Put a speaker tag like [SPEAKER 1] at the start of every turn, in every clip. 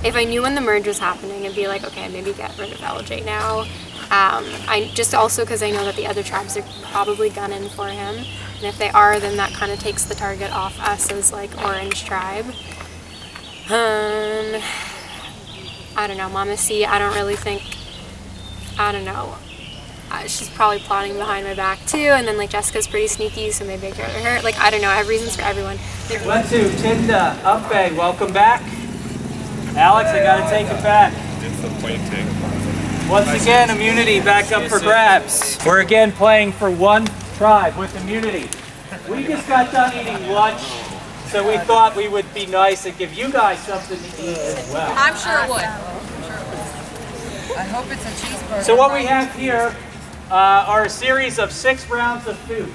[SPEAKER 1] if I knew when the merge was happening, I'd be like, okay, maybe get rid of LJ now. I just also because I know that the other tribes are probably gunning for him, and if they are, then that kind of takes the target off us as like Orange tribe. I don't know, Mama C, I don't really think, I don't know. She's probably plotting behind my back too, and then like Jessica's pretty sneaky, so maybe I get rid of her. Like, I don't know, I have reasons for everyone.
[SPEAKER 2] 1, 2, Tinda, Upbay, welcome back. Alex, I gotta take it back. Once again, immunity back up for grabs. We're again playing for one tribe with immunity. We just got done eating lunch, so we thought we would be nice and give you guys something to eat as well.
[SPEAKER 3] I'm sure it would. I hope it's a cheeseburger.
[SPEAKER 2] So what we have here are a series of 6 rounds of food.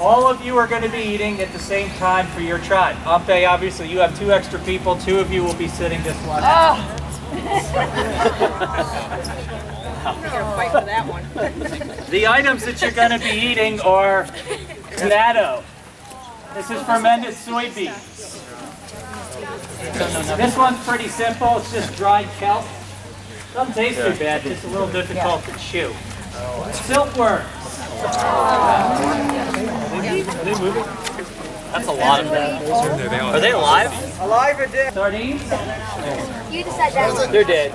[SPEAKER 2] All of you are going to be eating at the same time for your tribe. Ampe, obviously you have 2 extra people. 2 of you will be sitting just one.
[SPEAKER 3] Oh. I'm going to fight for that one.
[SPEAKER 2] The items that you're going to be eating are natto. This is fermented soybeans. This one's pretty simple. It's just dried kelp. Doesn't taste too bad, just a little difficult to chew. Silkworms. Are they moving? That's a lot of them. Are they alive? Alive or dead? Sardines?
[SPEAKER 4] You decide that.
[SPEAKER 2] They're dead.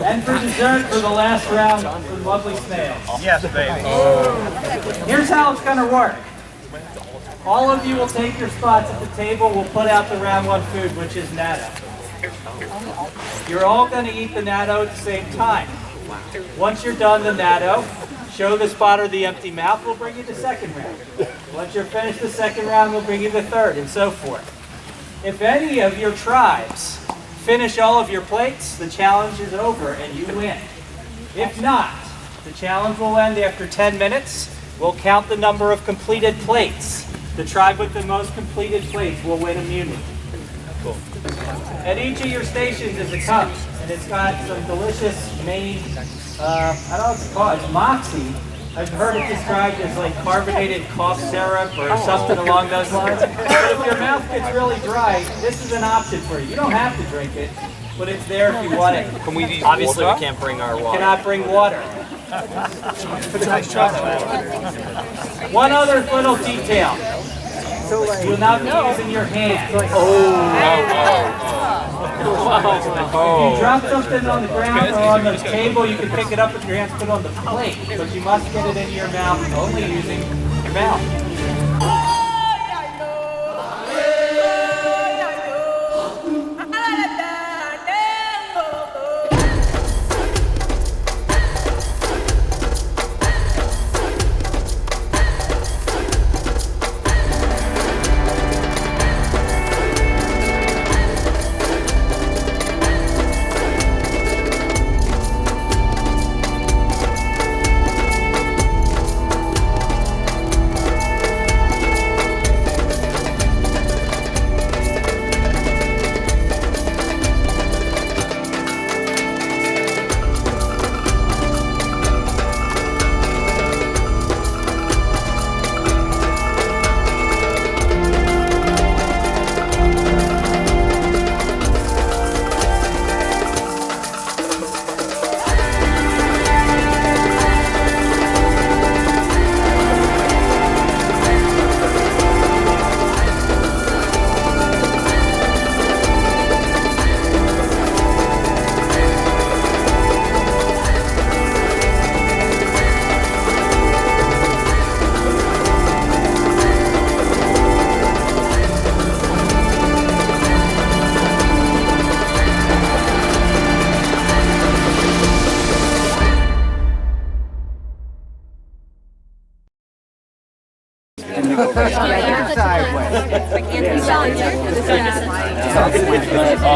[SPEAKER 2] And for dessert, for the last round, some lovely snails. Yes, baby. Here's how it's going to work. All of you will take your spots at the table. We'll put out the round 1 food, which is natto. You're all going to eat the natto at the same time. Once you're done the natto, show the spot or the empty mouth, we'll bring you the second round. Once you're finished the second round, we'll bring you the third, and so forth. If any of your tribes finish all of your plates, the challenge is over and you win. If not, the challenge will end after 10 minutes. We'll count the number of completed plates. The tribe with the most completed plates will win immunity. Cool. At each of your stations is a cup, and it's got some delicious made, I don't know what it's called, it's Moxie. I've heard it described as like carbonated cough syrup or something along those lines. But if your mouth gets really dry, this is an option for you. You don't have to drink it, but it's there if you want it.
[SPEAKER 5] Can we use Obviously water? We can't bring our water.
[SPEAKER 2] Cannot bring water. One other little detail. You will not be using your hands. If you drop something on the ground or on the table, you can pick it up with your hands, put it on the plate. But you must get it into your mouth only using your mouth.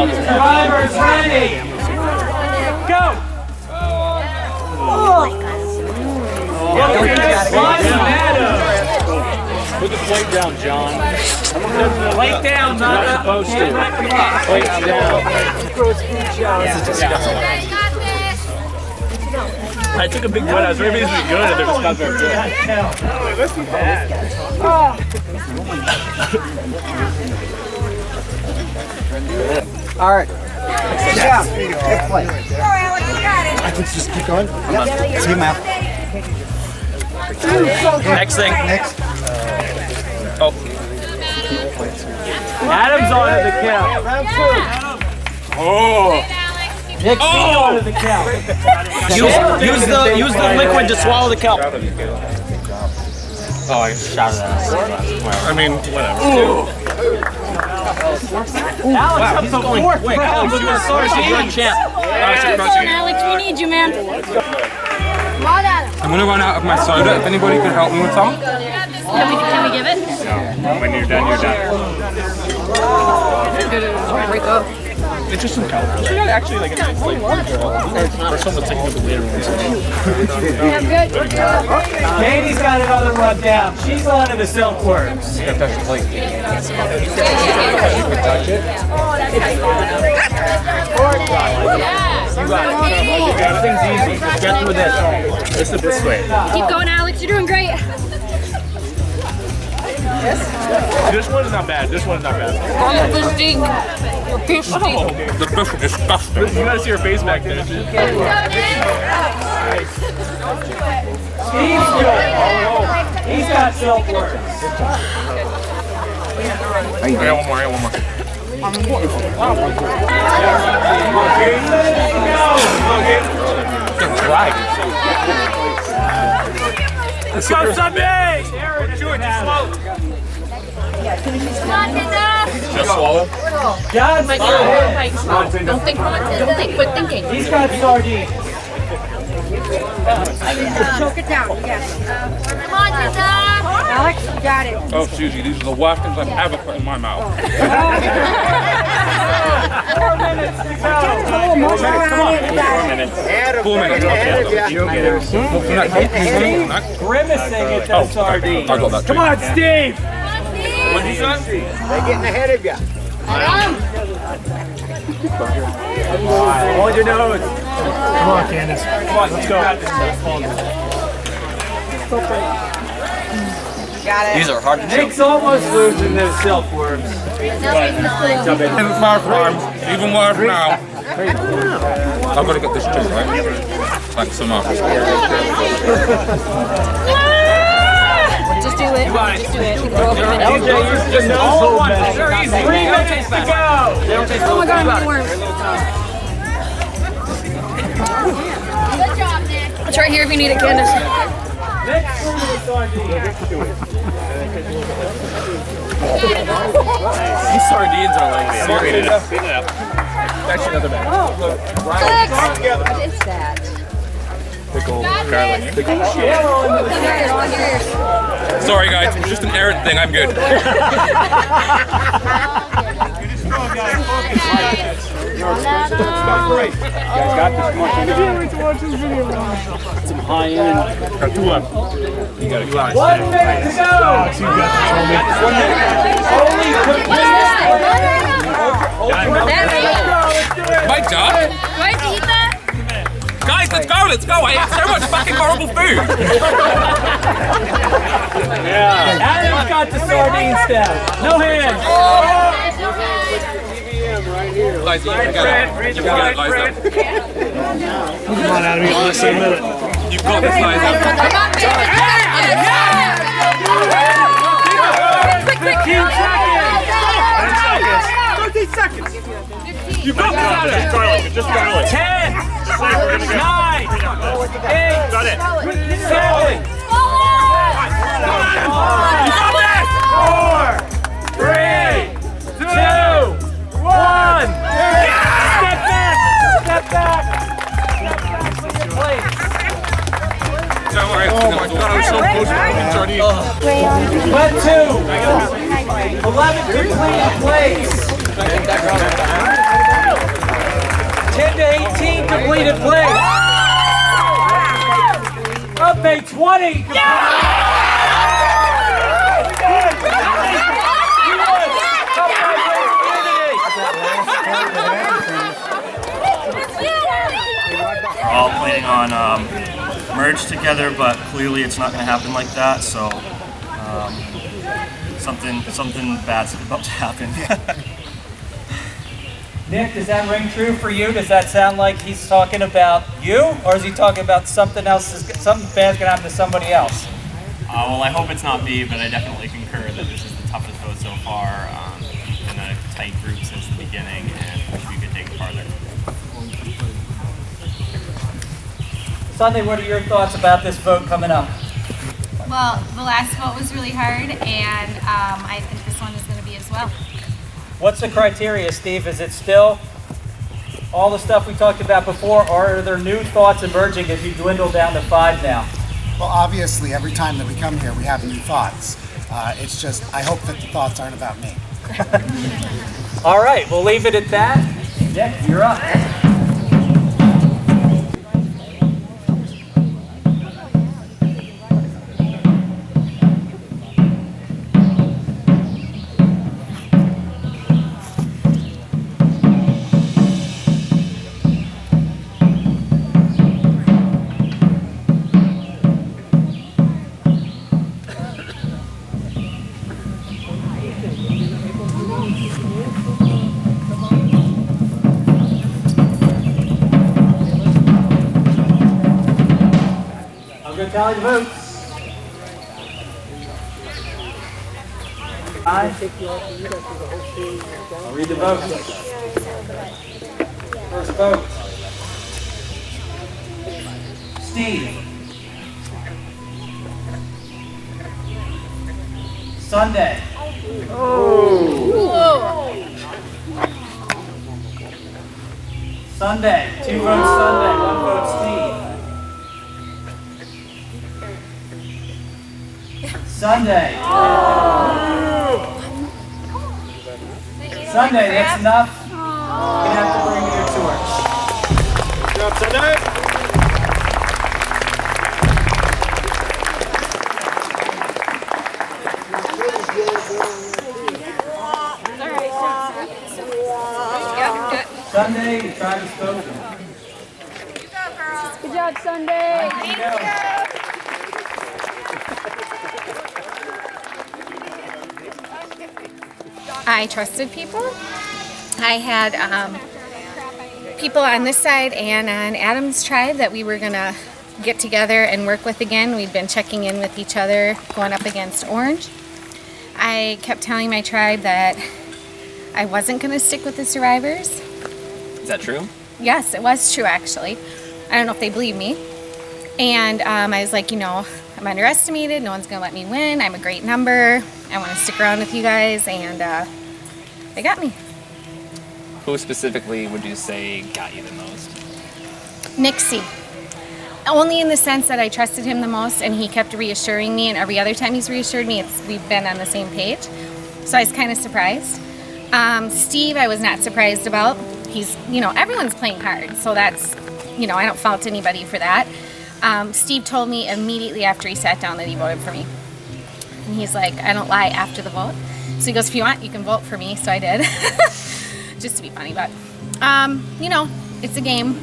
[SPEAKER 2] Survivors ready! Go!
[SPEAKER 5] Put the plate down, John.
[SPEAKER 2] Plate down, not
[SPEAKER 5] supposed to. Plate down. I took a big bite. I was ready to be good, and there was not very good. This is bad.
[SPEAKER 6] All right. Yeah. Good play. I can just keep going. Yep. See him out.
[SPEAKER 5] Next thing.
[SPEAKER 6] Next.
[SPEAKER 5] Oh.
[SPEAKER 2] Adam's on to the count.
[SPEAKER 5] Oh.
[SPEAKER 2] Nick's on to the count.
[SPEAKER 5] Use the liquid to swallow the kelp. Oh, I shouted at us. I mean, whatever.
[SPEAKER 2] Alex up to fourth round.
[SPEAKER 5] You're a champ.
[SPEAKER 4] Alex, we need you, man.
[SPEAKER 7] I'm gonna run out of my soda. If anybody can help me with some.
[SPEAKER 4] Can we give it?
[SPEAKER 5] When you're done, you're done.
[SPEAKER 1] Break up.
[SPEAKER 5] It's just some kelp. It's not actually like a nice like for someone taking it later.
[SPEAKER 4] I'm good.
[SPEAKER 2] Katie's got another run down. She's on to the silkworms.
[SPEAKER 7] You can touch the plate.
[SPEAKER 5] Everything's easy. Just get through this. It's the best way.
[SPEAKER 4] Keep going, Alex. You're doing great.
[SPEAKER 5] This one's not bad. This one's not bad.
[SPEAKER 7] The fish is disgusting.
[SPEAKER 5] You gotta see her face back there.
[SPEAKER 2] Steve's good. He's got silkworms.
[SPEAKER 7] I got one more. It's dry.
[SPEAKER 5] Let's go, Sunday! Just swallow.
[SPEAKER 2] John's
[SPEAKER 4] Don't think, quit thinking.
[SPEAKER 2] He's got sardines.
[SPEAKER 4] Choke it down, yes. Come on, Tita. Alex, you got it.
[SPEAKER 7] Oh, Susie, these are the worst things I've ever put in my mouth.
[SPEAKER 2] 4 minutes to go.
[SPEAKER 7] 4 minutes.
[SPEAKER 2] Grimacing at those sardines.
[SPEAKER 7] I got that.
[SPEAKER 2] Come on, Steve.
[SPEAKER 5] What did you say?
[SPEAKER 6] They're getting ahead of you.
[SPEAKER 2] Hold your nose. Come on, Candace. Come on, let's go.
[SPEAKER 5] These are hard to chew.
[SPEAKER 2] Nick's almost losing those silkworms.
[SPEAKER 7] Even worse now. I've got to get this too, right? Thanks so much.
[SPEAKER 1] Just do it. Just do it.
[SPEAKER 2] LJ used to know so bad. 3 minutes to go.
[SPEAKER 1] Oh my god, I'm worms.
[SPEAKER 4] Good job, Nick.
[SPEAKER 1] It's right here if you need it, Candace.
[SPEAKER 2] Next one to the sardines.
[SPEAKER 5] These sardines are like serious. Actually, another bag.
[SPEAKER 3] What is that?
[SPEAKER 5] Pickle, garlic.
[SPEAKER 7] Sorry, guys. It's just an errand thing. I'm good.
[SPEAKER 5] Some high end. Got 2 left. You got it.
[SPEAKER 2] 1 minute to go. Only
[SPEAKER 7] Am I done?
[SPEAKER 4] Where'd you eat that?
[SPEAKER 7] Guys, let's go. Let's go. I ate so much fucking horrible food.
[SPEAKER 2] Adam's got the sardines down. No hands.
[SPEAKER 7] Guys, you can get it. You can get it, Liza.
[SPEAKER 5] Come on, Adam. You less than a minute.
[SPEAKER 7] You've got this, Liza.
[SPEAKER 5] 13 seconds. You've got this, Adam. Just garlic.
[SPEAKER 2] 10, 9, 8,
[SPEAKER 5] Got it.
[SPEAKER 2] 7, 4, 3, 2, 1. Step back. Step back. With your plate.
[SPEAKER 7] Don't worry. I was so close to fucking sardines.
[SPEAKER 2] Wet 2. 11 completed plays. 10 to 18 completed plays. Up a 20.
[SPEAKER 8] We're all planning on merge together, but clearly it's not going to happen like that. So something bad's about to happen.
[SPEAKER 2] Nick, does that ring true for you? Does that sound like he's talking about you, or is he talking about something else? Something bad's gonna happen to somebody else?
[SPEAKER 9] Well, I hope it's not me, but I definitely concur that this is the toughest vote so far. In a tight group since the beginning, and wish we could take it farther.
[SPEAKER 2] Sunday, what are your thoughts about this vote coming up?
[SPEAKER 10] Well, the last vote was really hard, and I think this one is going to be as well.
[SPEAKER 2] What's the criteria, Steve? Is it still all the stuff we talked about before, or are there new thoughts emerging as you dwindle down to 5 now?
[SPEAKER 6] Well, obviously, every time that we come here, we have new thoughts. It's just, I hope that the thoughts aren't about me.
[SPEAKER 2] All right, we'll leave it at that. Nick, you're up. Tally the votes. I'll read the votes. First vote. Steve. Sunday. Oh. Sunday. 2 votes Sunday, 1 vote Steve. Sunday. Oh. Sunday, that's enough. You're gonna have to bring me your torch. Good job, Sunday. Sunday, the tribe is spoken.
[SPEAKER 4] Good job, Sunday.
[SPEAKER 2] Thank you.
[SPEAKER 10] I trusted people. I had people on this side and on Adam's tribe that we were going to get together and work with again. We'd been checking in with each other going up against Orange. I kept telling my tribe that I wasn't going to stick with the survivors.
[SPEAKER 9] Is that true?
[SPEAKER 10] Yes, it was true actually. I don't know if they believe me. And I was like, you know, I'm underestimated. No one's going to let me win. I'm a great number. I want to stick around with you guys, and they got me.
[SPEAKER 9] Who specifically would you say got you the most?
[SPEAKER 10] Nixie. Only in the sense that I trusted him the most, and he kept reassuring me, and every other time he's reassured me, we've been on the same page. So I was kind of surprised. Steve, I was not surprised about. He's, you know, everyone's playing hard, so that's, you know, I don't fault anybody for that. Steve told me immediately after he sat down that he voted for me. And he's like, I don't lie after the vote. So he goes, if you want, you can vote for me. So I did, just to be funny. But, you know, it's a game.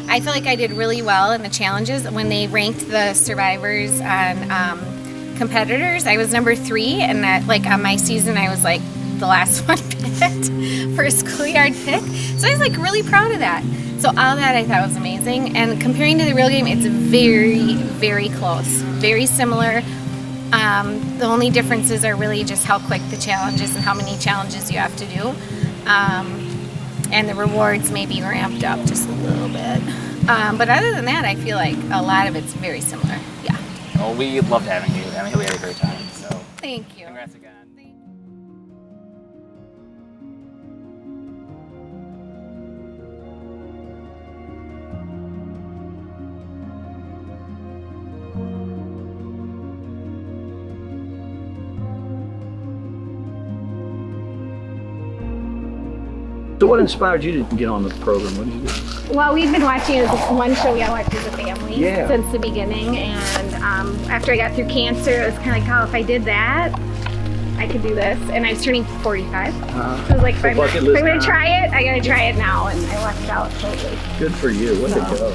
[SPEAKER 10] I feel like I did really well in the challenges. When they ranked the survivors on competitors, I was number 3. And that, like, on my season, I was like the last one picked for a schoolyard pick. So I was like really proud of that. So all that I thought was amazing. And comparing to the real game, it's very, very close. Very similar. The only differences are really just how quick the challenge is and how many challenges you have to do. And the rewards may be ramped up just a little bit. But other than that, I feel like a lot of it's very similar. Yeah.
[SPEAKER 9] Well, we loved having you. I mean, we had a great time. So
[SPEAKER 10] thank you.
[SPEAKER 9] Congrats again.
[SPEAKER 11] So what inspired you to get on the program? What did you do?
[SPEAKER 10] Well, we've been watching one show we all watched as a family since the beginning, and after I got through cancer, it was kind of like, oh, if I did that, I could do this. And I was turning 45. So I was like, if I'm going to try it, I got to try it now, and I lucked out totally.
[SPEAKER 11] Good for you. What a go.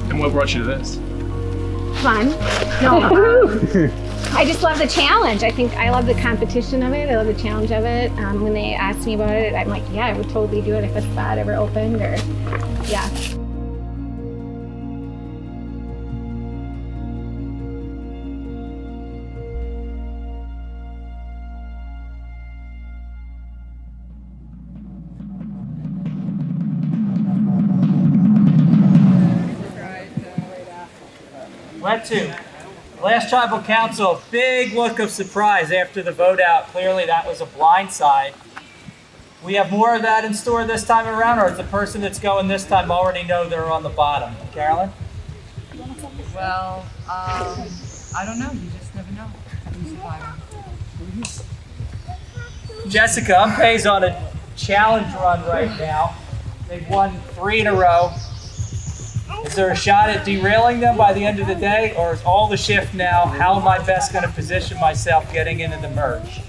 [SPEAKER 5] And what brought you to this?
[SPEAKER 10] Fun. No. I just love the challenge. I love the competition of it. I love the challenge of it. When they asked me about it, I'm like, yeah, I would totally do it if a spot ever opened, or yeah.
[SPEAKER 2] Wet 2. Last tribal council, big look of surprise after the vote out. Clearly that was a blind side. We have more of that in store this time around, or does the person that's going this time already know they're on the bottom? Carolyn?
[SPEAKER 3] Well, I don't know. You just never know.
[SPEAKER 2] Jessica, Umpay's on a challenge run right now. They've won 3 in a row. Is there a shot at derailing them by the end of the day, or is all the shift now, how am I best going to position myself getting into the merge?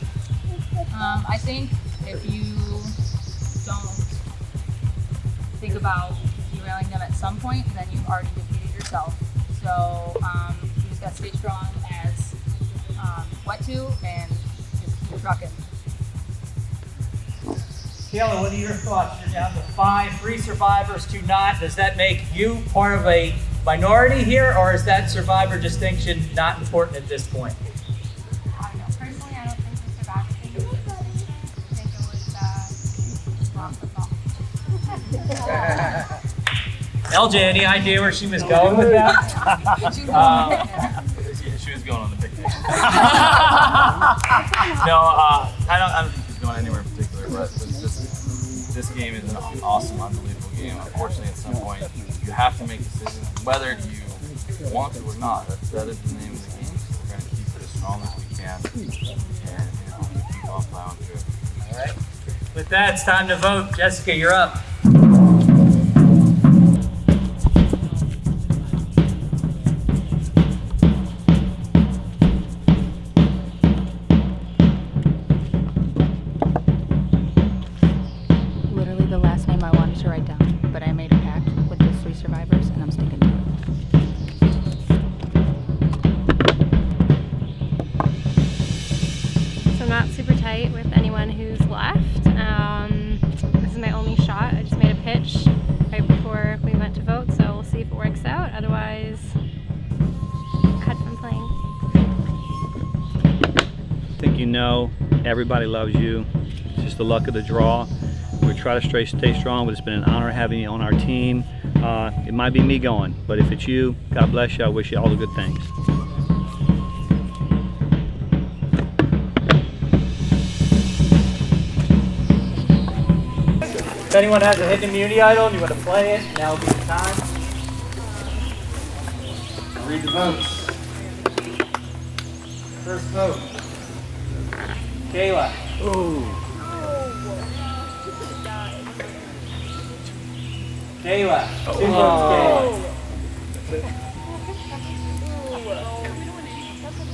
[SPEAKER 12] I think if you don't think about derailing them at some point, then you've already defeated yourself. So you just got to stay strong as Wet 2 and just keep trucking.
[SPEAKER 2] Kayla, what are your thoughts? You're down to 5, 3 survivors, 2 not. Does that make you part of a minority here, or is that survivor distinction not important at this point?
[SPEAKER 1] I don't know. Personally, I don't think the survivor thing is interesting. I think it was wrong football.
[SPEAKER 2] LJ, any idea where she was going with that?
[SPEAKER 9] She was going on the picnic. No, I don't think she's going anywhere in particular, but this game is an awesome, unbelievable game. Unfortunately, at some point, you have to make decisions whether you want to or not. That is the name of the game. So we're going to keep it as strong as we can, and keep on plowing through it.
[SPEAKER 2] All right. With that, it's time to vote. Jessica, you're up.
[SPEAKER 1] With anyone who's left. This is my only shot. I just made a pitch right before we went to vote, so we'll see if it works out. Otherwise, cut from playing.
[SPEAKER 11] I think you know everybody loves you. It's just the luck of the draw. We try to stay strong, but it's been an honor having you on our team. It might be me going, but if it's you, God bless you. I wish you all the good things.
[SPEAKER 2] If anyone has a hidden immunity idol and you want to play it, now would be the time. Read the votes. First vote. Kayla. Ooh. Kayla. 2 votes, Kayla.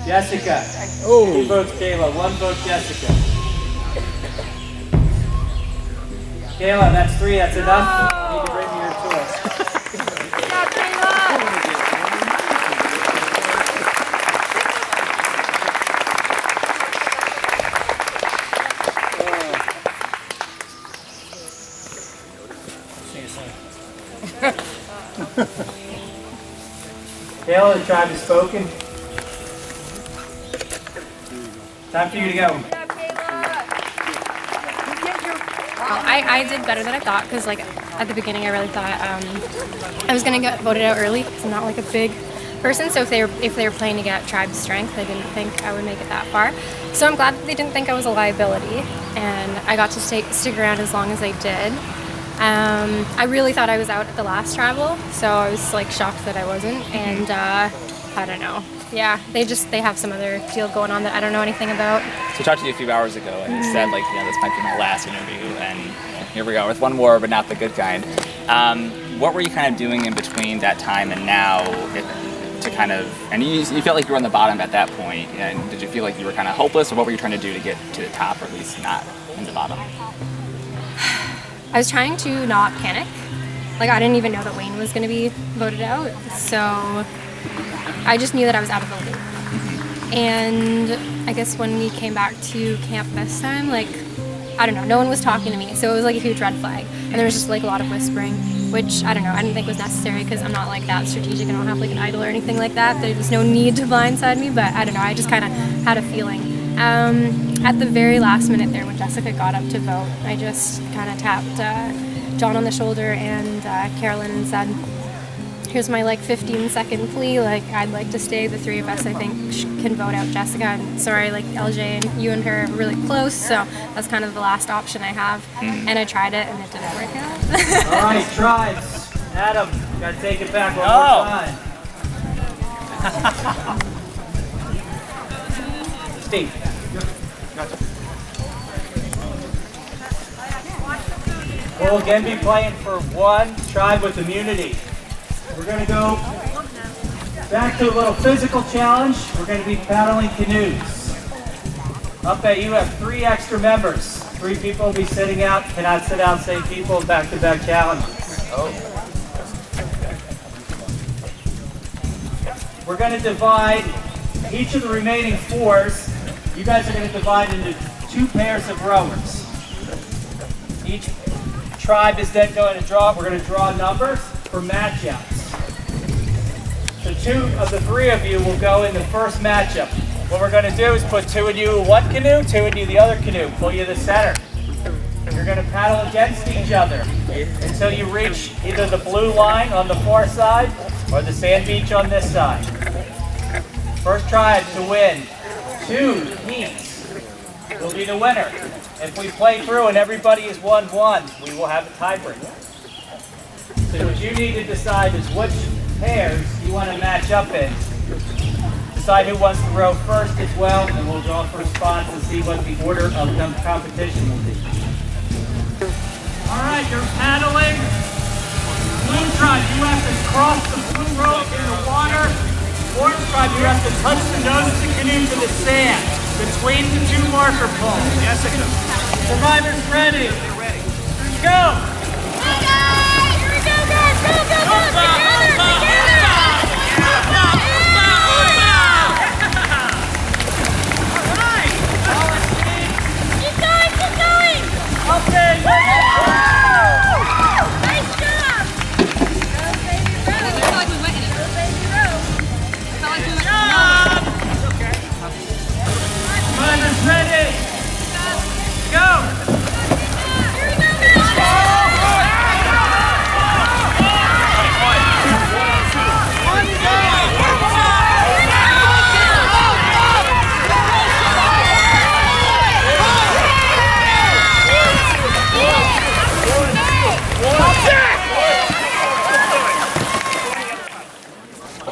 [SPEAKER 2] Jessica. 2 votes, Kayla. 1 vote, Jessica. Kayla, that's 3. That's enough. You need to bring me your choice. Kayla, the tribe has spoken. Time for you to go.
[SPEAKER 1] I did better than I thought, because like at the beginning I really thought I was gonna get voted out early because I'm not like a big person. So if they were playing to get tribe strength, I didn't think I would make it that far. So I'm glad that they didn't think I was a liability, and I got to stick around as long as I did. I really thought I was out at the last tribal, so I was like shocked that I wasn't. And I don't know. Yeah, they have some other deal going on that I don't know anything about.
[SPEAKER 13] So I talked to you a few hours ago, and you said, like, this might be my last interview, and here we go with one more, but not the good kind. What were you kind of doing in between that time and now to kind of, and you felt like you were on the bottom at that point, and did you feel like you were kind of hopeless, or what were you trying to do to get to the top, or at least not in the bottom?
[SPEAKER 1] I was trying to not panic. Like, I didn't even know that Wayne was going to be voted out, so I just knew that I was out of the loop. And I guess when we came back to camp this time, like, I don't know, no one was talking to me, so it was like a huge red flag. And there was just like a lot of whispering, which I don't know, I didn't think was necessary because I'm not like that strategic. I don't have like an idol or anything like that. There was no need to blindside me, but I don't know, I just kind of had a feeling. At the very last minute there, when Jessica got up to vote, I just kind of tapped John on the shoulder and Carolyn and said, here's my like 15-second plea, like I'd like to stay. The three of us, I think, can vote out Jessica. I'm sorry, like LJ and you and her are really close, so that's kind of the last option I have. And I tried it and it didn't work out.
[SPEAKER 2] All right, tribes. Adam, you gotta take it back one more time. Steve. We'll again be playing for one tribe with immunity. We're going to go back to a little physical challenge. We're going to be paddling canoes. Up at you have 3 extra members. 3 people will be sitting out, cannot sit out, same people, back-to-back challenges. We're going to divide each of the remaining 4s. You guys are going to divide into 2 pairs of rowers. Each tribe is then going to draw, we're going to draw numbers for matchups. So 2 of the 3 of you will go in the first matchup. What we're going to do is put 2 of you in one canoe, 2 of you in the other canoe, pull you to the center. You're going to paddle against each other until you reach either the blue line on the far side or the sand beach on this side. First tribe to win 2 heats will be the winner. If we play through and everybody is 1-1, we will have a tiebreaker. So what you need to decide is which pairs you want to match up in. Decide who wants to row first as well, and we'll draw for response and see what the order of the competition will be. All right, you're paddling. Blue tribe, you have to cross the blue rope in the water. Orange tribe, you have to touch the nose of the canoe to the sand between the 2 marker poles. Jessica. Survivors ready. Go!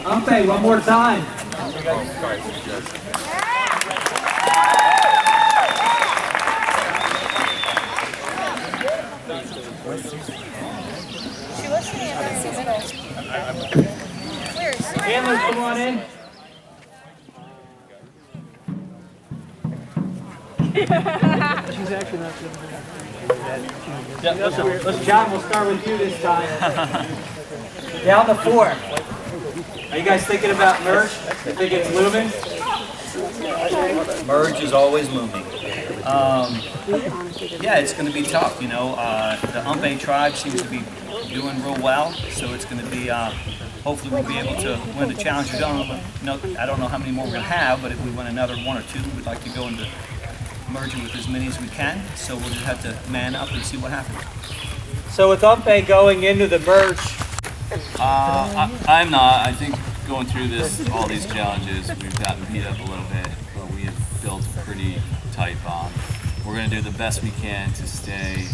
[SPEAKER 2] Okay, one more time. Handlers, come on in. She's actually not doing that. Let's, John, we'll start with you this time. Down to 4. Are you guys thinking about merge? I think it's looming.
[SPEAKER 14] Merge is always looming. Yeah, it's going to be tough. You know, the Umpe tribe seems to be doing real well, so it's going to be. Hopefully, we'll be able to win the challenge. I don't know how many more we're going to have, but if we win another 1 or 2, we'd like to go into merging with as many as we can. So we'll just have to man up and see what happens.
[SPEAKER 2] So with Umpe going into the merge.
[SPEAKER 9] I'm not. I think going through all these challenges, we've gotten beat up a little bit, but we have built a pretty tight bond. We're going to do the best we can to stay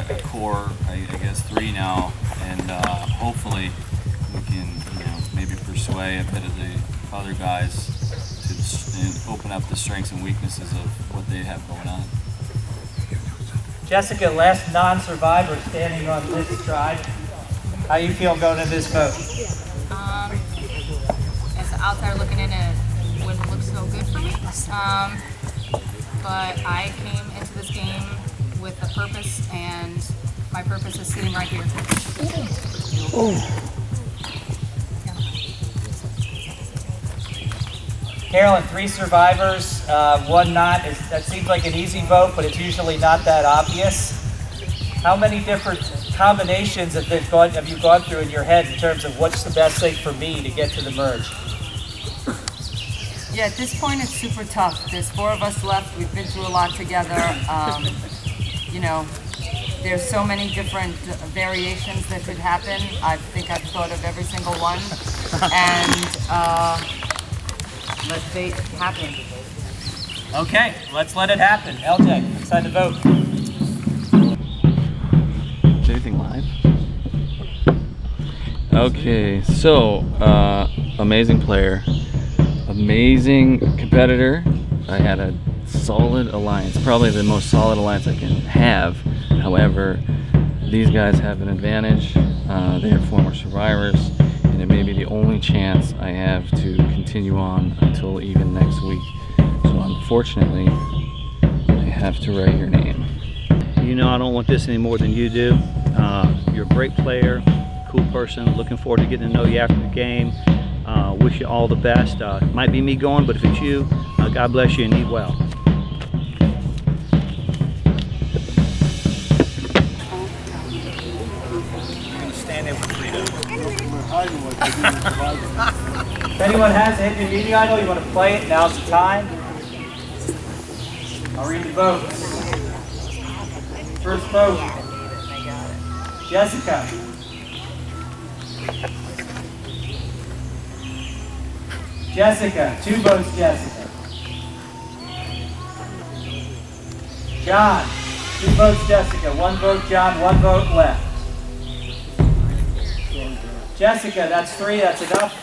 [SPEAKER 9] a core, I guess 3 now, and hopefully we can, maybe persuade a bit of the other guys to open up the strengths and weaknesses of what they have going on.
[SPEAKER 2] Jessica, last non-survivor standing on this tribe. How you feel going to this vote?
[SPEAKER 12] As an outsider looking in, it wouldn't look so good for me. But I came into this game with a purpose, and my purpose is sitting right here.
[SPEAKER 2] Carolyn, 3 survivors, 1 not. That seems like an easy vote, but it's usually not that obvious. How many different combinations have you gone through in your head in terms of what's the best thing for me to get to the merge?
[SPEAKER 3] Yeah, at this point it's super tough. There's 4 of us left. We've been through a lot together. You know, there's so many different variations that could happen. I think I've thought of every single one. And let fate happen.
[SPEAKER 2] Okay, let's let it happen. LJ, decide to vote.
[SPEAKER 9] Is anything live? Okay, so amazing player, amazing competitor. I had a solid alliance, probably the most solid alliance I can have. However, these guys have an advantage. They are former survivors, and it may be the only chance I have to continue on until even next week. So unfortunately, I have to write your name.
[SPEAKER 11] You know I don't want this any more than you do. You're a great player, cool person. Looking forward to getting to know you after the game. Wish you all the best. Might be me going, but if it's you, God bless you and eat well.
[SPEAKER 14] Stand in for freedom.
[SPEAKER 2] If anyone has a hidden meeting idol, you want to play it, now's the time. I'll read the votes. First vote, Jessica. Jessica, 2 votes Jessica. John, 2 votes Jessica, 1 vote John, 1 vote left. Jessica, that's 3, that's enough.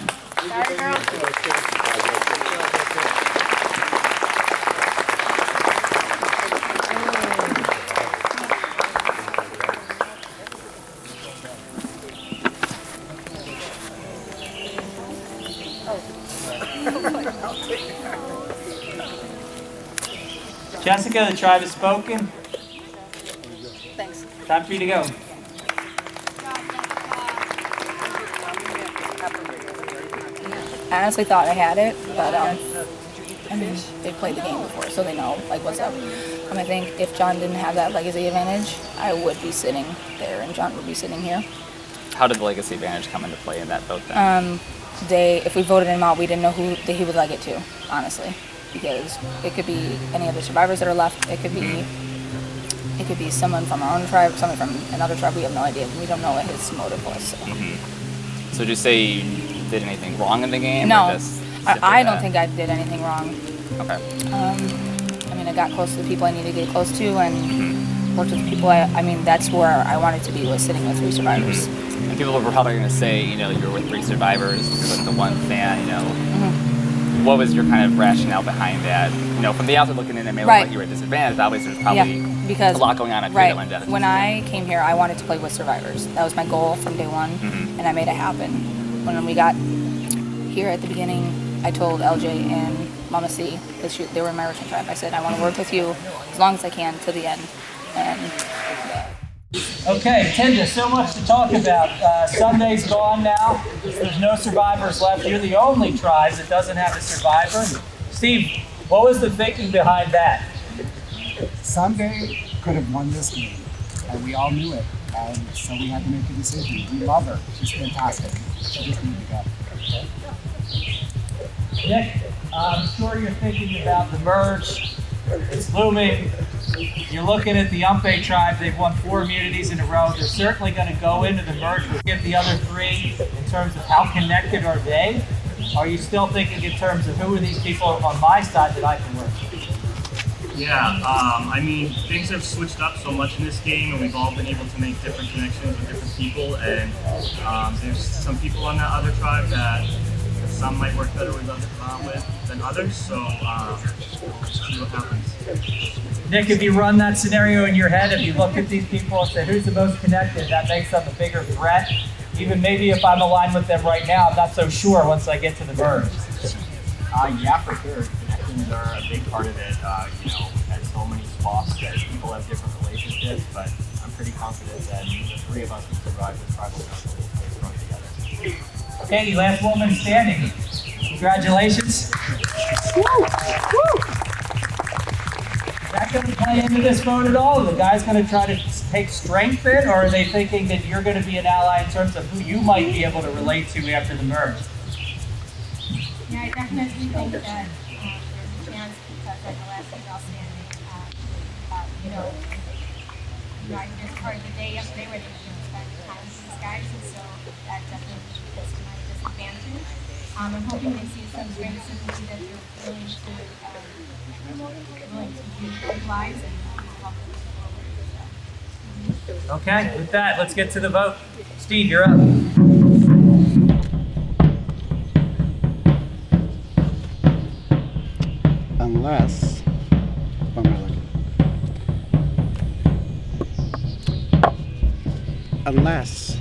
[SPEAKER 2] Jessica, the tribe has spoken.
[SPEAKER 4] Thanks.
[SPEAKER 2] Time for you to go.
[SPEAKER 4] I honestly thought I had it, but I mean, they played the game before, so they know like what's up. I think if John didn't have that legacy advantage, I would be sitting there, and John would be sitting here.
[SPEAKER 13] How did the legacy advantage come into play in that vote then?
[SPEAKER 4] If we voted him out, we didn't know who he would leg it to, honestly, because it could be any of the survivors that are left. It could be someone from our own tribe, someone from another tribe. We have no idea. We don't know what his motive was. So,
[SPEAKER 13] So did you say you did anything wrong in the game?
[SPEAKER 4] no,
[SPEAKER 13] Or just
[SPEAKER 4] I don't think I did anything wrong.
[SPEAKER 13] Okay.
[SPEAKER 4] I mean, I got close to the people I needed to get close to, and worked with the people. I mean, that's where I wanted to be, was sitting with 3 survivors.
[SPEAKER 13] And people were probably going to say, you know, you're with 3 survivors, you're with the 1 fan, you know. What was your kind of rationale behind that? You know, from the outside looking in, it may look like you were at a disadvantage. Obviously, there's probably a lot going on at DWSC.
[SPEAKER 4] When I came here, I wanted to play with survivors. That was my goal from day 1, and I made it happen. When we got here at the beginning, I told LJ and Mama C, because they were in my Russian tribe, I said, I want to work with you as long as I can to the end. And
[SPEAKER 2] okay, Tinda, so much to talk about. Sunday's gone now. There's no survivors left. You're the only tribe that doesn't have a survivor. Steve, what was the thinking behind that?
[SPEAKER 6] Sunday could have won this game, and we all knew it. And so we had to make a decision. We love her. She's fantastic. She just needed to go.
[SPEAKER 2] Nick, I'm sure you're thinking about the merge. It's looming. You're looking at the Umpe tribe. They've won 4 immunities in a row. They're certainly going to go into the merge with the other 3 in terms of how connected are they? Are you still thinking in terms of who are these people on my side that I can work with?
[SPEAKER 8] Yeah, I mean, things have switched up so much in this game, and we've all been able to make different connections with different people, and there's some people on that other tribe that some might work better with than others, so see what happens.
[SPEAKER 2] Nick, if you run that scenario in your head, if you look at these people and say, who's the most connected, that makes them a bigger threat. Even maybe if I'm aligned with them right now, I'm not so sure once I get to the merge.
[SPEAKER 15] Yeah, for sure. Connections are a big part of it. You know, at so many spots that people have different relationships, but I'm pretty confident that the 3 of us will survive this tribal council will stay strong together.
[SPEAKER 2] Katie, last woman standing. Congratulations. that going to play into this vote at all? Are the guys going to try to take strength in, or are they thinking that you're going to be an ally in terms of who you might be able to relate to after the merge?
[SPEAKER 16] Yeah, I definitely think that there's a chance because at the last week outstanding, I missed part of the day yesterday where they didn't spend time with these guys, and so that definitely is to my disadvantage. I'm hoping they see some strengths in me that they're willing to utilize and help them forward.
[SPEAKER 2] Okay, with that, let's get to the vote. Steve, you're up.
[SPEAKER 6] Unless, what am I looking? Unless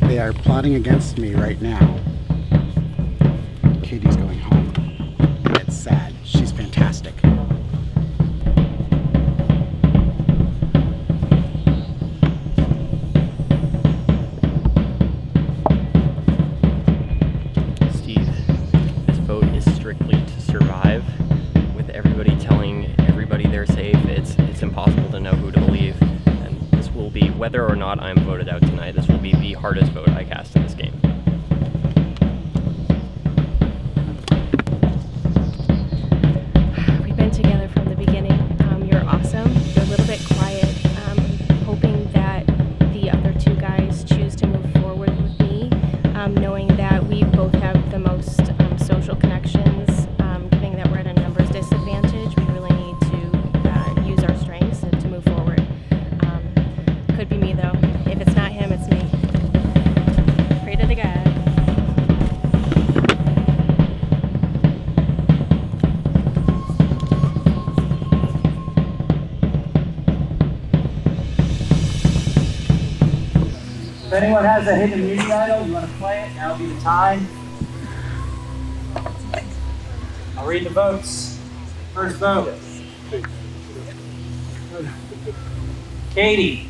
[SPEAKER 6] they are plotting against me right now. Katie's going home, and it's sad. She's fantastic.
[SPEAKER 17] Steve, this vote is strictly to survive. With everybody telling everybody they're safe, it's impossible to know who to believe. And this will be, whether or not I'm voted out tonight, this will be the hardest vote I cast in this game.
[SPEAKER 1] We've been together from the beginning. You're awesome. You're a little bit quiet. Hoping that the other two guys choose to move forward with me, knowing that we both have the most social connections. Given that we're at a numbers disadvantage, we really need to use our strengths to move forward. Could be me though. If it's not him, it's me. Pray to the God.
[SPEAKER 2] If anyone has a hidden immunity idol, you want to play it, that'll be the time. I'll read the votes. First vote. Katie.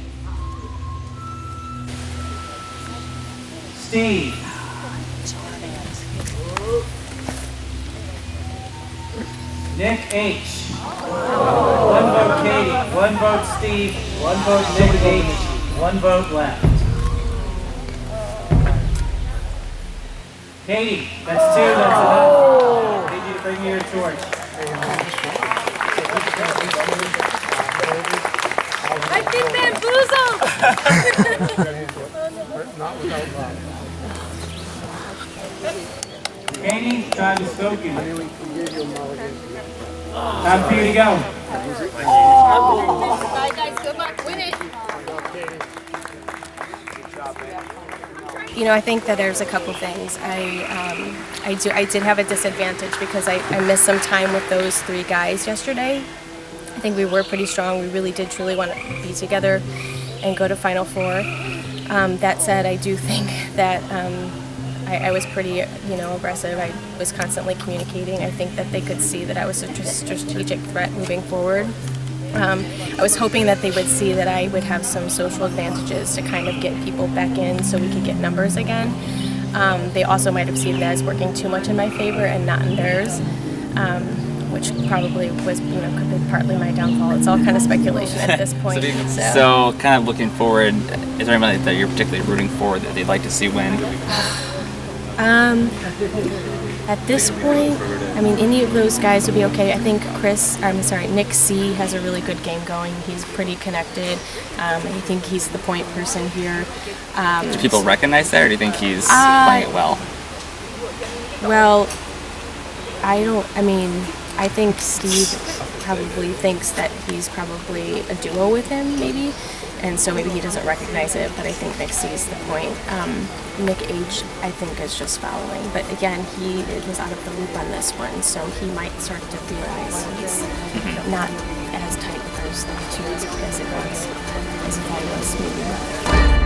[SPEAKER 2] Steve. Nick H. One vote Katie, one vote Steve, one vote Nick H, one vote left. Katie, that's two, that's enough. I need you to bring me your torch.
[SPEAKER 16] I've been bamboozled!
[SPEAKER 2] Katie, time to scope you. Time for you to go.
[SPEAKER 16] Bye guys, good luck, win it!
[SPEAKER 1] You know, I think that there's a couple things. I did have a disadvantage because I missed some time with those three guys yesterday. I think we were pretty strong. We really did truly want to be together and go to Final Four. That said, I do think that I was pretty, aggressive. I was constantly communicating. I think that they could see that I was a strategic threat moving forward. I was hoping that they would see that I would have some social advantages to kind of get people back in so we could get numbers again. They also might have seen that I was working too much in my favor and not in theirs, which probably was, could have been partly my downfall. It's all kind of speculation at this point.
[SPEAKER 13] So kind of looking forward, is there anybody that you're particularly rooting for that they'd like to see win?
[SPEAKER 1] At this point, I mean, any of those guys would be okay. I think Nick C has a really good game going. He's pretty connected. I think he's the point person here.
[SPEAKER 13] Do people recognize that, or do you think he's playing it well?
[SPEAKER 1] Well, I think Steve probably thinks that he's probably a duo with him, maybe. And so maybe he doesn't recognize it, but I think Nick sees the point. Nick H, I think, is just fouling. But again, he was out of the loop on this one, so he might start to realize he's not as tight with those two as it was, as he was maybe.